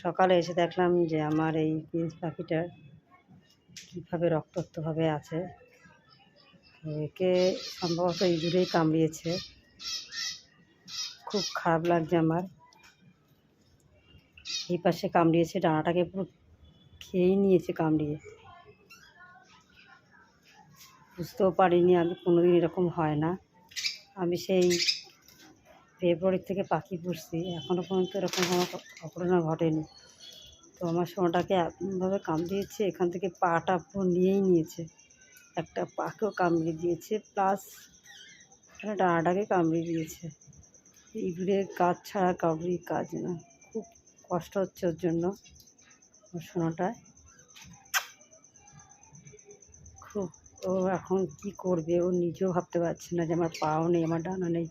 সকালে এসে দেখলাম যে আমার এই প্রিন্স পাখিটার কীভাবে রক্তাক্তভাবে আছে। তো একে সম্ভবত ইঁদুরেই কামড়িয়েছে। খুব খারাপ লাগছে আমার। এই পাশে কামড়িয়েছে, ডানাটাকে পুরো খেয়েই নিয়েছে কামড়িয়ে। বুঝতেও পারিনি আমি, কোনোদিন এরকম হয় না। আমি সেই ফেব্রুয়ারি থেকে পাখি পুষছি, এখনও পর্যন্ত এরকম কোনো ঘটনা ঘটেনি। তো আমার সোনাটাকে এমনভাবে কামড়িয়েছে, এখান থেকে পাটা পুরো নিয়েই নিয়েছে, একটা পাকেও কামড়ে দিয়েছে, প্লাস ডানাটাকে কামড়ে দিয়েছে। ইঁদুরের কাজ ছাড়া কাউরই কাজ না। খুব কষ্ট হচ্ছে ওর জন্য। ওর সোনাটায় খুব, ও এখন কি করবে ও নিজেও ভাবতে পারছে না যে আমার পাও নেই, আমার ডানা নেই।